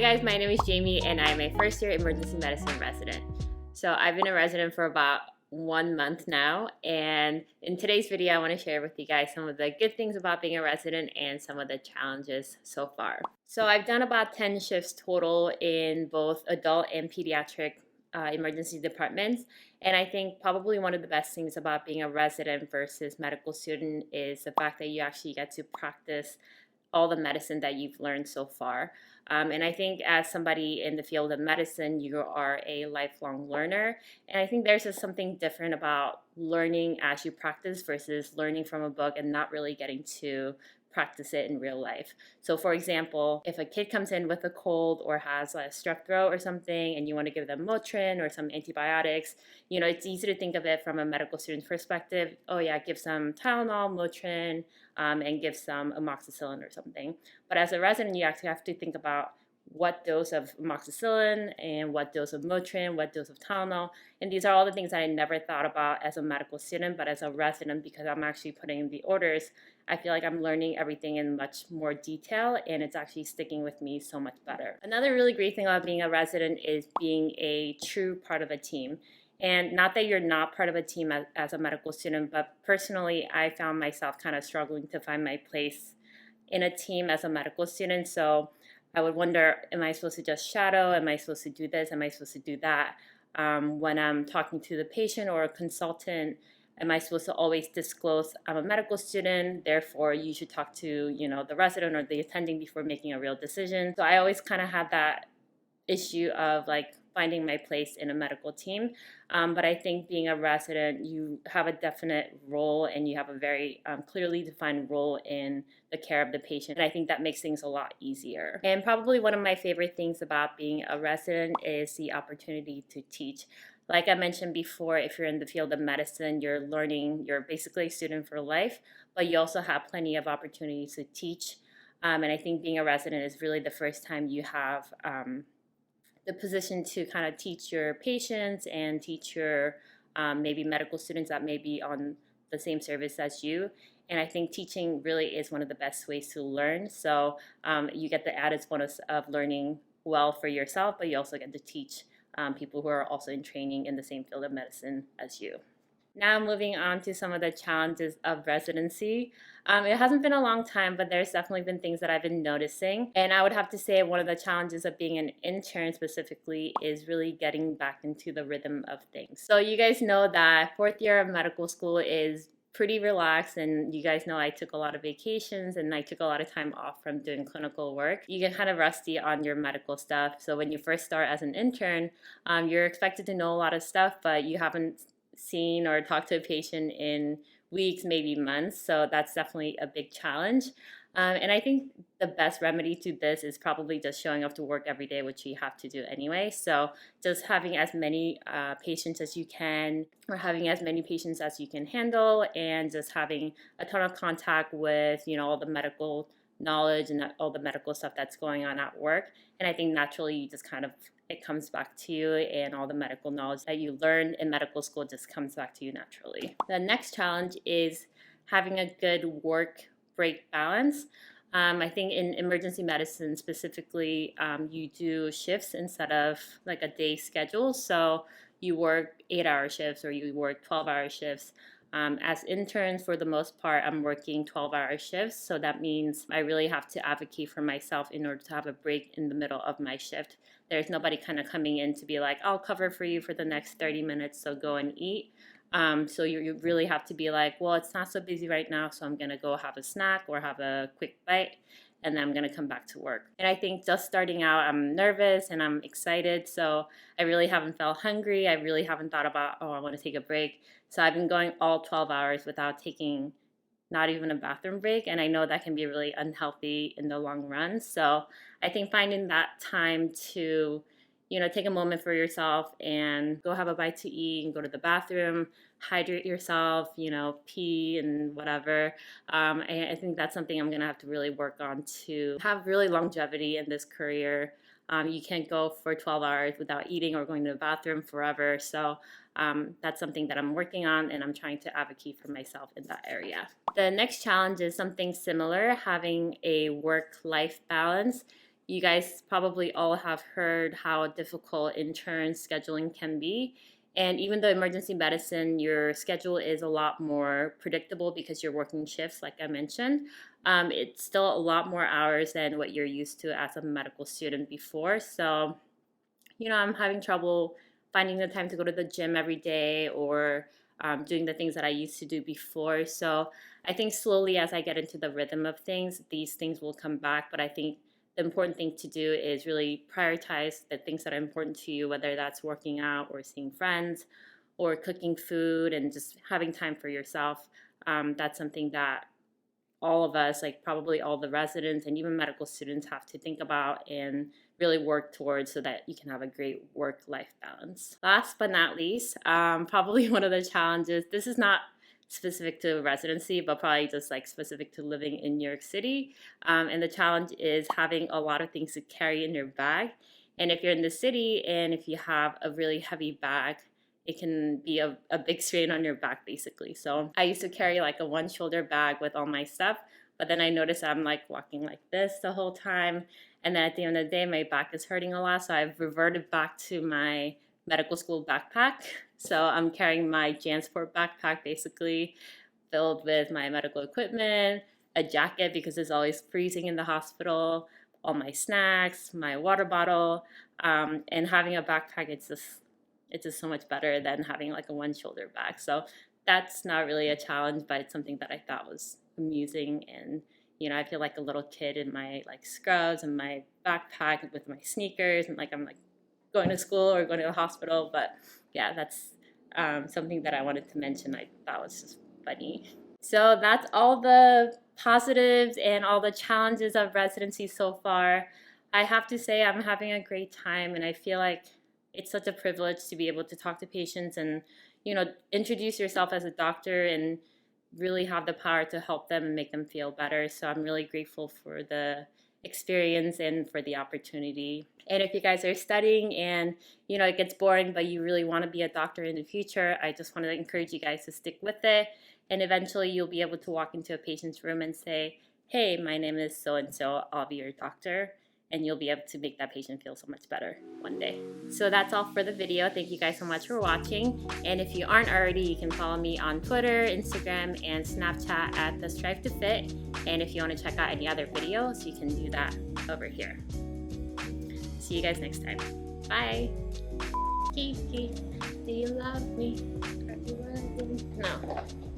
Hi guys, my name is Jamie and I'm a first year emergency medicine resident. So I've been a resident for about 1 month now, and in today's video I want to share with you guys some of the good things about being a resident and some of the challenges so far. So I've done about 10 shifts total in both adult and pediatric emergency departments, and I think probably one of the best things about being a resident versus medical student is the fact that you actually get to practice all the medicine that you've learned so far. And I think as somebody in the field of medicine, you are a lifelong learner. And I think there's just something different about learning as you practice versus learning from a book and not really getting to practice it in real life. So for example, if a kid comes in with a cold or has a strep throat or something and you want to give them Motrin or some antibiotics, it's easy to think of it from a medical student's perspective. Oh yeah, give some Tylenol, Motrin, and give some amoxicillin or something. But as a resident, you actually have to think about what dose of amoxicillin and what dose of Motrin, what dose of Tylenol. And these are all the things that I never thought about as a medical student, but as a resident, because I'm actually putting in the orders, I feel like I'm learning everything in much more detail, and it's actually sticking with me so much better. Another really great thing about being a resident is being a true part of a team. And not that you're not part of a team as a medical student, but personally, I found myself kind of struggling to find my place in a team as a medical student. So I would wonder, am I supposed to just shadow? Am I supposed to do this? Am I supposed to do that? When I'm talking to the patient or a consultant, am I supposed to always disclose I'm a medical student, therefore you should talk to the resident or the attending before making a real decision? So I always kind of had that issue of like finding my place in a medical team. But I think being a resident, you have a definite role and you have a very clearly defined role in the care of the patient. And I think that makes things a lot easier. And probably one of my favorite things about being a resident is the opportunity to teach. Like I mentioned before, if you're in the field of medicine, you're learning, you're basically a student for life, but you also have plenty of opportunities to teach. And I think being a resident is really the first time you have the position to kind of teach your patients and teach your maybe medical students that may be on the same service as you. And I think teaching really is one of the best ways to learn. So you get the added bonus of learning well for yourself, but you also get to teach people who are also in training in the same field of medicine as you. Now moving on to some of the challenges of residency. It hasn't been a long time, but there's definitely been things that I've been noticing. And I would have to say one of the challenges of being an intern specifically is really getting back into the rhythm of things. So you guys know that 4th year of medical school is pretty relaxed, and you guys know I took a lot of vacations and I took a lot of time off from doing clinical work. You get kind of rusty on your medical stuff. So when you first start as an intern, you're expected to know a lot of stuff, but you haven't seen or talked to a patient in weeks, maybe months. So that's definitely a big challenge. And I think the best remedy to this is probably just showing up to work every day, which you have to do anyway. So just having as many patients as you can, or having as many patients as you can handle, and just having a ton of contact with, all the medical knowledge and all the medical stuff that's going on at work. And I think naturally you just kind of, it comes back to you, and all the medical knowledge that you learned in medical school just comes back to you naturally. The next challenge is having a good work-break balance. I think in emergency medicine specifically, you do shifts instead of like a day schedule. So you work 8-hour shifts or you work 12-hour shifts. As interns, for the most part, I'm working 12-hour shifts. So that means I really have to advocate for myself in order to have a break in the middle of my shift. There's nobody kind of coming in to be like, I'll cover for you for the next 30 minutes, so go and eat. So you really have to be like, well, it's not so busy right now, so I'm going to go have a snack or have a quick bite, and then I'm going to come back to work. And I think just starting out, I'm nervous and I'm excited, so I really haven't felt hungry. I really haven't thought about, oh, I want to take a break. So I've been going all 12 hours without taking not even a bathroom break, and I know that can be really unhealthy in the long run. So I think finding that time to take a moment for yourself and go have a bite to eat and go to the bathroom, hydrate yourself, pee and whatever. I think that's something I'm going to have to really work on to have really longevity in this career. You can't go for 12 hours without eating or going to the bathroom forever. So that's something that I'm working on, and I'm trying to advocate for myself in that area. The next challenge is something similar, having a work-life balance. You guys probably all have heard how difficult intern scheduling can be. And even though emergency medicine, your schedule is a lot more predictable because you're working shifts, like I mentioned, it's still a lot more hours than what you're used to as a medical student before. So, I'm having trouble finding the time to go to the gym every day or doing the things that I used to do before. So I think slowly as I get into the rhythm of things, these things will come back. But I think the important thing to do is really prioritize the things that are important to you, whether that's working out or seeing friends or cooking food and just having time for yourself. That's something that all of us, like probably all the residents and even medical students, have to think about and really work towards so that you can have a great work-life balance. Last but not least, probably one of the challenges, this is not specific to residency, but probably just like specific to living in New York City. And the challenge is having a lot of things to carry in your bag. And if you're in the city and if you have a really heavy bag, it can be a big strain on your back basically. So I used to carry like a one shoulder bag with all my stuff, but then I noticed I'm like walking like this the whole time. And then at the end of the day, my back is hurting a lot. So I've reverted back to my medical school backpack. So I'm carrying my JanSport backpack basically filled with my medical equipment, a jacket because it's always freezing in the hospital, all my snacks, my water bottle, and having a backpack, it's just so much better than having like a one shoulder bag. So that's not really a challenge, but it's something that I thought was amusing. And I feel like a little kid in my like scrubs and my backpack with my sneakers, and like I'm like going to school or going to the hospital. But yeah, that's something that I wanted to mention. I thought was just funny. So that's all the positives and all the challenges of residency so far. I have to say I'm having a great time, and I feel like it's such a privilege to be able to talk to patients and, introduce yourself as a doctor and really have the power to help them and make them feel better. So I'm really grateful for the experience and for the opportunity. And if you guys are studying and, it gets boring, but you really want to be a doctor in the future, I just want to encourage you guys to stick with it. And eventually you'll be able to walk into a patient's room and say, hey, my name is so-and-so, I'll be your doctor. And you'll be able to make that patient feel so much better one day. So that's all for the video. Thank you guys so much for watching. And if you aren't already, you can follow me on Twitter, Instagram, and Snapchat at TheStriveToFit. And if you want to check out any other videos, you can do that over here. See you guys next time. Bye. Kiki, do you love me? Are you loving me? No.